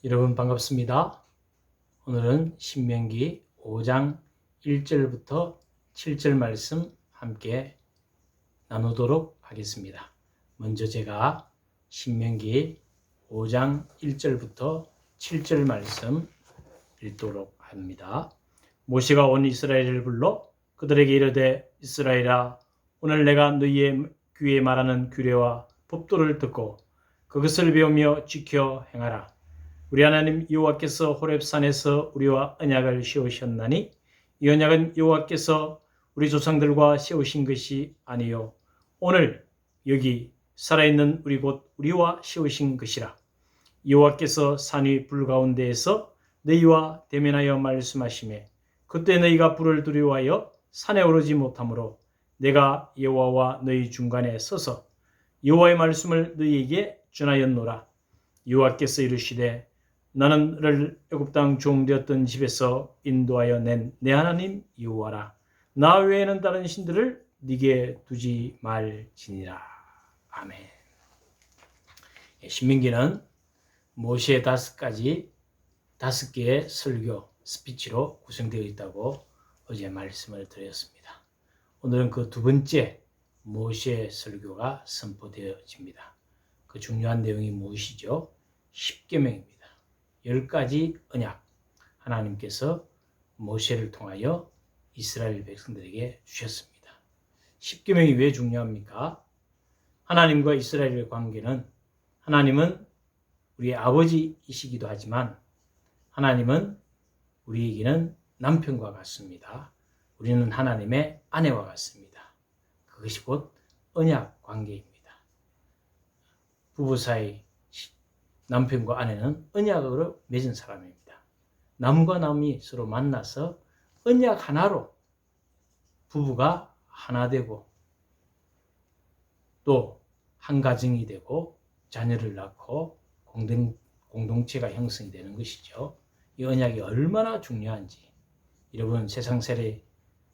여러분 반갑습니다. 오늘은 신명기 5장 1절부터 7절 말씀 함께 나누도록 하겠습니다. 먼저 제가 신명기 5장 1절부터 7절 말씀 읽도록 합니다. 모세가 온 이스라엘을 불러 그들에게 이르되 이스라엘아, 오늘 내가 너희의 귀에 말하는 규례와 법도를 듣고 그것을 배우며 지켜 행하라. 우리 하나님 여호와께서 호렙산에서 우리와 언약을 세우셨나니 이 언약은 여호와께서 우리 조상들과 세우신 것이 아니요 오늘 여기 살아있는 우리 곧 우리와 세우신 것이라. 여호와께서 산 위 불 가운데에서 너희와 대면하여 말씀하시매 그때 너희가 불을 두려워하여 산에 오르지 못하므로 내가 여호와와 너희 중간에 서서 여호와의 말씀을 너희에게 전하였노라. 여호와께서 이르시되 나는 너를 애굽 땅 종되었던 집에서 인도하여 낸 내 하나님 여호와라. 나 외에는 다른 신들을 네게 두지 말지니라. 아멘. 신명기는 모세의 5개의 설교, 스피치로 구성되어 있다고 어제 말씀을 드렸습니다. 오늘은 그 두 번째 모세의 설교가 선포되어집니다. 그 중요한 내용이 무엇이죠? 10계명입니다. 10가지 언약, 하나님께서 모세를 통하여 이스라엘 백성들에게 주셨습니다. 10계명이 왜 중요합니까? 하나님과 이스라엘의 관계는, 하나님은 우리의 아버지이시기도 하지만 하나님은 우리에게는 남편과 같습니다. 우리는 하나님의 아내와 같습니다. 그것이 곧 언약 관계입니다. 부부 사이 남편과 아내는 언약으로 맺은 사람입니다. 남과 남이 서로 만나서 언약 하나로 부부가 하나 되고 또 한 가정이 되고 자녀를 낳고 공동체가 형성이 되는 것이죠. 이 언약이 얼마나 중요한지, 여러분 세상 세례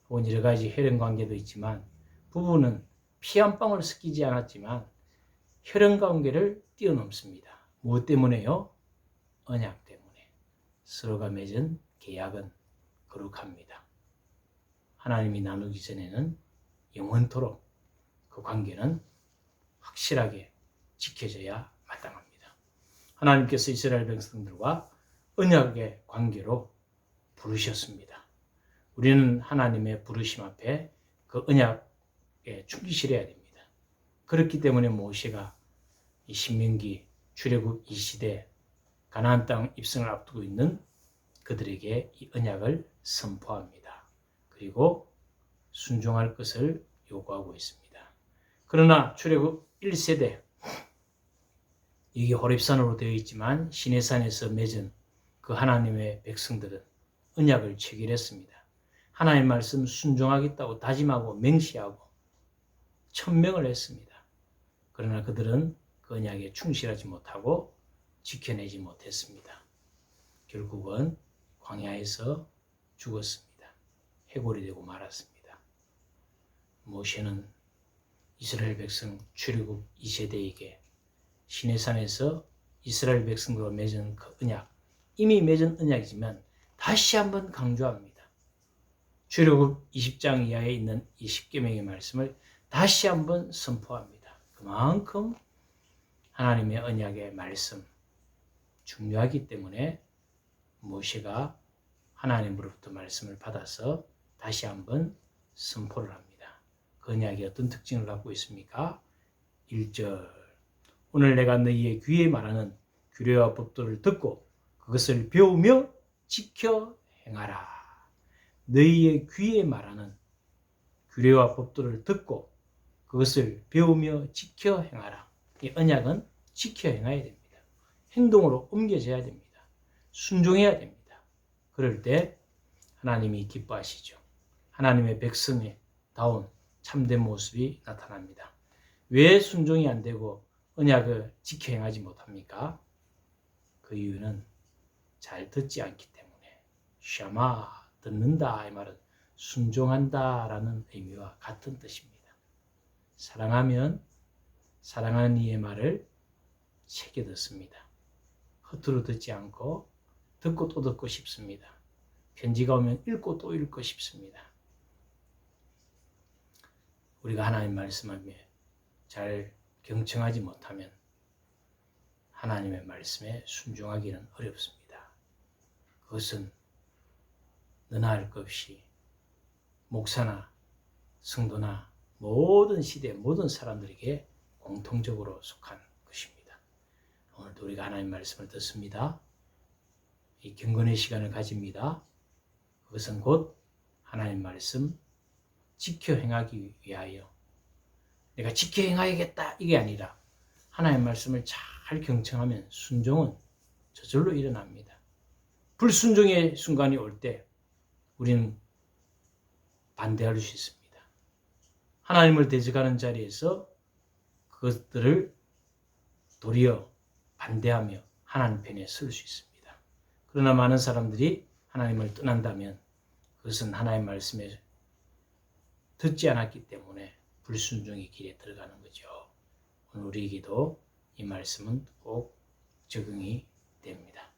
혹은 여러 가지 혈연 관계도 있지만 부부는 피 한 방울 섞이지 않았지만 혈연 관계를 뛰어넘습니다. 무엇 때문에요? 언약 때문에. 서로가 맺은 계약은 거룩합니다. 하나님이 나누기 전에는 영원토록 그 관계는 확실하게 지켜져야 마땅합니다. 하나님께서 이스라엘 백성들과 언약의 관계로 부르셨습니다. 우리는 하나님의 부르심 앞에 그 언약에 충실해야 됩니다. 그렇기 때문에 모세가 이 신명기 출애굽 이 시대 가나안 땅 입성을 앞두고 있는 그들에게 이 언약을 선포합니다. 그리고 순종할 것을 요구하고 있습니다. 그러나 출애굽 1세대, 이게 호렙산으로 되어 있지만 시내산에서 맺은 그 하나님의 백성들은 언약을 체결했습니다. 하나님의 말씀 순종하겠다고 다짐하고 맹시하고 천명을 했습니다. 그러나 그들은 그 언약에 충실하지 못하고 지켜내지 못했습니다. 결국은 광야에서 죽었습니다. 해골이 되고 말았습니다. 모세는 이스라엘 백성 출애굽 2세대에게 시내산에서 이스라엘 백성들과 맺은 그 언약, 이미 맺은 언약이지만 다시 한번 강조합니다. 출애굽 20장 이하에 있는 이 10계명의 말씀을 다시 한번 선포합니다. 그만큼 하나님의 언약의 말씀 중요하기 때문에 모세가 하나님으로부터 말씀을 받아서 다시 한번 선포를 합니다. 그 언약이 어떤 특징을 갖고 있습니까? 1절, 오늘 내가 너희의 귀에 말하는 규례와 법도를 듣고 그것을 배우며 지켜 행하라. 너희의 귀에 말하는 규례와 법도를 듣고 그것을 배우며 지켜 행하라. 이 언약은 지켜 행해야 됩니다. 행동으로 옮겨져야 됩니다. 순종해야 됩니다. 그럴 때 하나님이 기뻐하시죠. 하나님의 백성의 다운 참된 모습이 나타납니다. 왜 순종이 안 되고 언약을 지켜 행하지 못합니까? 그 이유는 잘 듣지 않기 때문에. 샤마, 듣는다, 이 말은 순종한다라는 의미와 같은 뜻입니다. 사랑하면 사랑하는 이의 말을 새겨 듣습니다. 허투루 듣지 않고 듣고 또 듣고 싶습니다. 편지가 오면 읽고 또 읽고 싶습니다. 우리가 하나님 말씀에 잘 경청하지 못하면 하나님의 말씀에 순종하기는 어렵습니다. 그것은 너나 할 것 없이 목사나 성도나 모든 시대 모든 사람들에게 공통적으로 속한 것입니다. 오늘도 우리가 하나님 말씀을 듣습니다. 이 경건의 시간을 가집니다. 그것은 곧 하나님 말씀 지켜 행하기 위하여 내가 지켜 행하야겠다 이게 아니라 하나님 말씀을 잘 경청하면 순종은 저절로 일어납니다. 불순종의 순간이 올 때 우리는 반대할 수 있습니다. 하나님을 대적하는 자리에서 그것들을 도리어 반대하며 하나님 편에 설 수 있습니다. 그러나 많은 사람들이 하나님을 떠난다면 그것은 하나님 말씀에 듣지 않았기 때문에 불순종의 길에 들어가는 거죠. 오늘 우리에게도 이 말씀은 꼭 적용이 됩니다.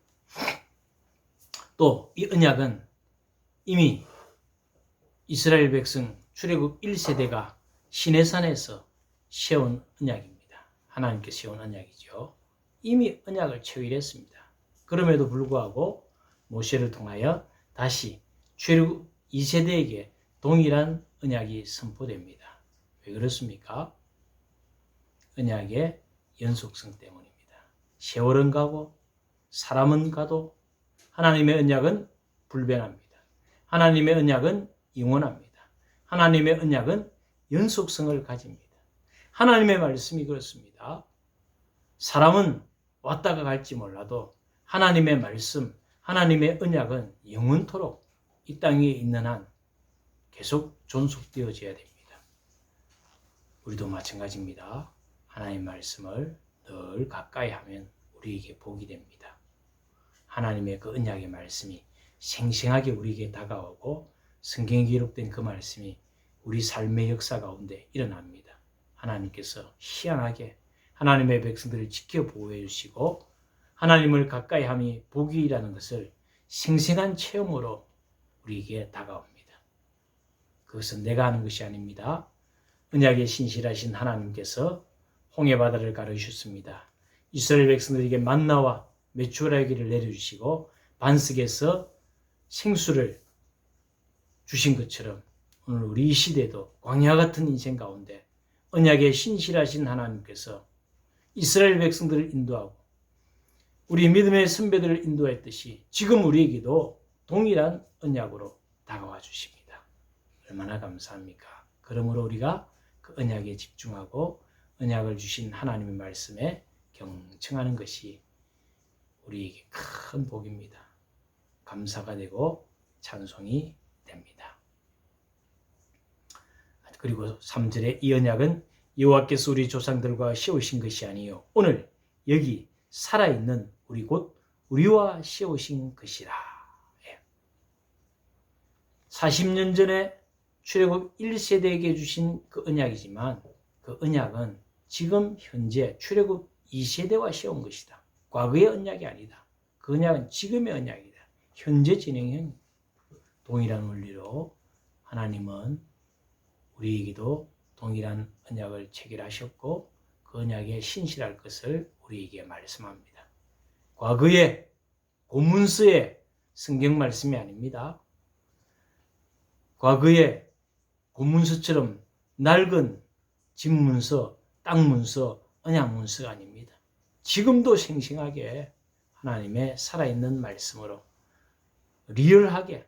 또 이 언약은 이미 이스라엘 백성 출애굽 1세대가 시내산에서 세운 언약입니다. 하나님께서 세운 언약이죠. 이미 언약을 체결했습니다. 그럼에도 불구하고 모세를 통하여 다시 출애굽 2세대에게 동일한 언약이 선포됩니다. 왜 그렇습니까? 언약의 연속성 때문입니다. 세월은 가고 사람은 가도 하나님의 언약은 불변합니다. 하나님의 언약은 영원합니다. 하나님의 언약은 연속성을 가집니다. 하나님의 말씀이 그렇습니다. 사람은 왔다가 갈지 몰라도 하나님의 말씀, 하나님의 언약은 영원토록 이 땅 위에 있는 한 계속 존속되어져야 됩니다. 우리도 마찬가지입니다. 하나님 말씀을 늘 가까이 하면 우리에게 복이 됩니다. 하나님의 그 언약의 말씀이 생생하게 우리에게 다가오고 성경에 기록된 그 말씀이 우리 삶의 역사 가운데 일어납니다. 하나님께서 희한하게 하나님의 백성들을 지켜 보호해 주시고 하나님을 가까이 함이 복이라는 것을 생생한 체험으로 우리에게 다가옵니다. 그것은 내가 하는 것이 아닙니다. 언약에 신실하신 하나님께서 홍해바다를 가르셨습니다. 이스라엘 백성들에게 만나와 메추라기를 내려주시고 반석에서 생수를 주신 것처럼 오늘 우리 이 시대도 광야 같은 인생 가운데 언약에 신실하신 하나님께서 이스라엘 백성들을 인도하고 우리 믿음의 선배들을 인도했듯이 지금 우리에게도 동일한 언약으로 다가와 주십니다. 얼마나 감사합니까? 그러므로 우리가 그 언약에 집중하고 언약을 주신 하나님의 말씀에 경청하는 것이 우리에게 큰 복입니다. 감사가 되고 찬송이 됩니다. 그리고 3절에 이 언약은 여호와께서 우리 조상들과 세우신 것이 아니요 오늘 여기 살아있는 우리 곧 우리와 세우신 것이라. 40년 전에 출애굽 1세대에게 주신 그 언약이지만 그 언약은 지금 현재 출애굽 2세대와 세운 것이다. 과거의 언약이 아니다. 그 언약은 지금의 언약이다. 현재 진행형 동일한 원리로 하나님은 우리에게도 동일한 언약을 체결하셨고 그 언약에 신실할 것을 우리에게 말씀합니다. 과거의 고문서의 성경 말씀이 아닙니다. 과거의 고문서처럼 낡은 집문서, 땅문서, 언약문서가 아닙니다. 지금도 생생하게 하나님의 살아있는 말씀으로 리얼하게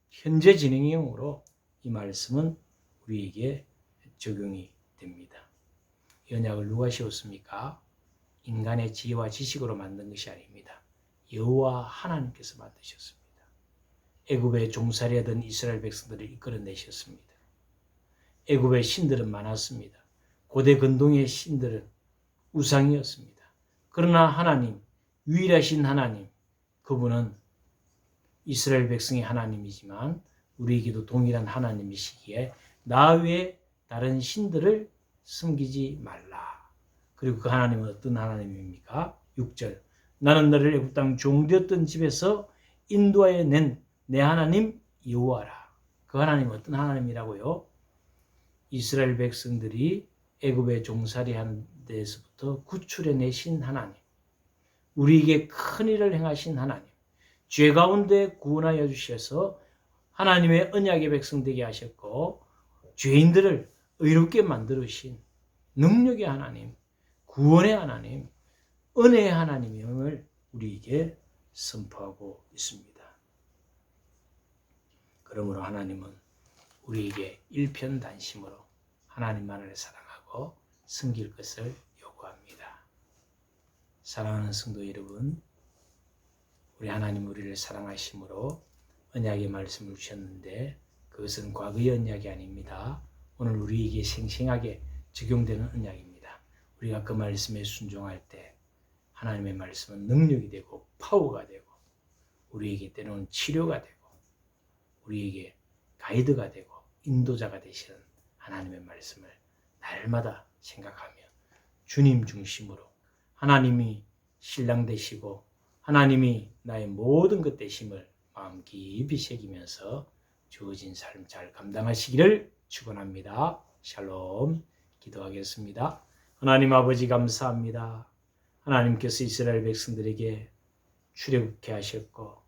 현재 진행형으로 이 말씀은 우리에게 적용이 됩니다. 이 언약을 누가 세웠습니까? 인간의 지혜와 지식으로 만든 것이 아닙니다. 여호와 하나님께서 만드셨습니다. 애굽에 종살이하던 이스라엘 백성들을 이끌어내셨습니다. 애굽의 신들은 많았습니다. 고대 근동의 신들은 우상이었습니다. 그러나 하나님, 유일하신 하나님, 그분은 이스라엘 백성의 하나님이지만 우리에게도 동일한 하나님이시기에 나 외에 다른 신들을 섬기지 말라. 그리고 그 하나님은 어떤 하나님입니까? 6절 나는 너를 애굽 땅 종되었던 집에서 인도하여 낸 내 하나님 여호와라. 그 하나님 어떤 하나님이라고요? 이스라엘 백성들이 애굽에 종살이하는 데서부터 구출해내신 하나님, 우리에게 큰 일을 행하신 하나님, 죄 가운데 구원하여 주셔서 하나님의 언약의 백성 되게 하셨고 죄인들을 의롭게 만들으신 능력의 하나님, 구원의 하나님, 은혜의 하나님임을 우리에게 선포하고 있습니다. 그러므로 하나님은 우리에게 일편단심으로 하나님만을 사랑하고 섬길 것을 요구합니다. 사랑하는 성도 여러분, 우리 하나님 우리를 사랑하심으로 언약의 말씀을 주셨는데 그것은 과거의 언약이 아닙니다. 오늘 우리에게 생생하게 적용되는 언약입니다. 우리가 그 말씀에 순종할 때 하나님의 말씀은 능력이 되고 파워가 되고 우리에게 때로는 치료가 되고 우리에게 가이드가 되고 인도자가 되시는 하나님의 말씀을 날마다 생각하며 주님 중심으로 하나님이 신랑 되시고 하나님이 나의 모든 것 되심을 마음 깊이 새기면서 주어진 삶 잘 감당하시기를 축원합니다. 샬롬. 기도하겠습니다. 하나님 아버지 감사합니다. 하나님께서 이스라엘 백성들에게 출애굽케 하셨고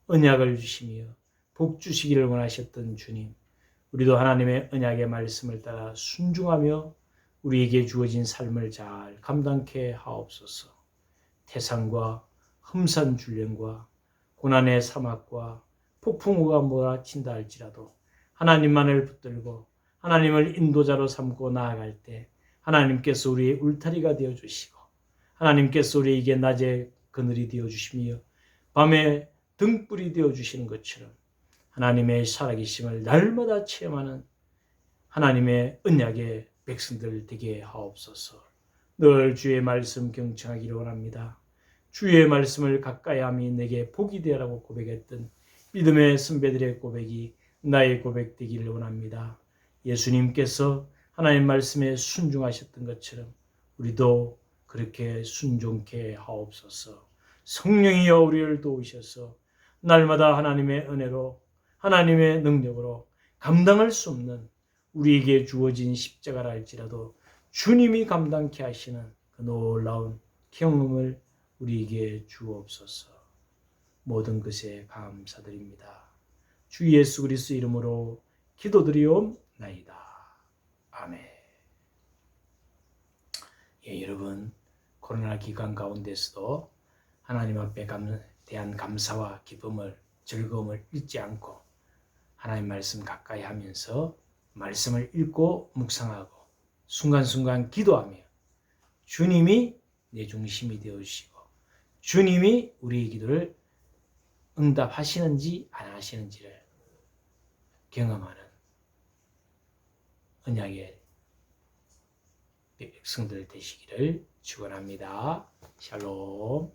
언약을 주시며 복 주시기를 원하셨던 주님, 우리도 하나님의 언약의 말씀을 따라 순종하며 우리에게 주어진 삶을 잘 감당케 하옵소서. 태산과 험산 줄령과 고난의 사막과 폭풍우가 몰아친다 할지라도 하나님만을 붙들고 하나님을 인도자로 삼고 나아갈 때 하나님께서 우리의 울타리가 되어주시고 하나님께서 우리에게 낮에 그늘이 되어주시며 밤에 등불이 되어주시는 것처럼 하나님의 살아계심을 날마다 체험하는 하나님의 언약의 백성들 되게 하옵소서. 늘 주의 말씀 경청하기를 원합니다. 주의 말씀을 가까이함이 내게 복이 되라고 고백했던 믿음의 선배들의 고백이 나의 고백 되기를 원합니다. 예수님께서 하나님 말씀에 순종하셨던 것처럼 우리도 그렇게 순종케 하옵소서. 성령이여 우리를 도우셔서 날마다 하나님의 은혜로 하나님의 능력으로 감당할 수 없는 우리에게 주어진 십자가라 할지라도 주님이 감당케 하시는 그 놀라운 경험을 우리에게 주옵소서. 모든 것에 감사드립니다. 주 예수 그리스도 이름으로 기도드리옵나이다. 아멘. 예, 여러분 코로나 기간 가운데서도 하나님 앞에 대한 감사와 기쁨을 즐거움을 잊지 않고 하나님 말씀 가까이 하면서 말씀을 읽고 묵상하고 순간순간 기도하며 주님이 내 중심이 되어주시고 주님이 우리의 기도를 응답하시는지 안 하시는지를 경험하는 언약의 백성들 되시기를 축원합니다. 샬롬.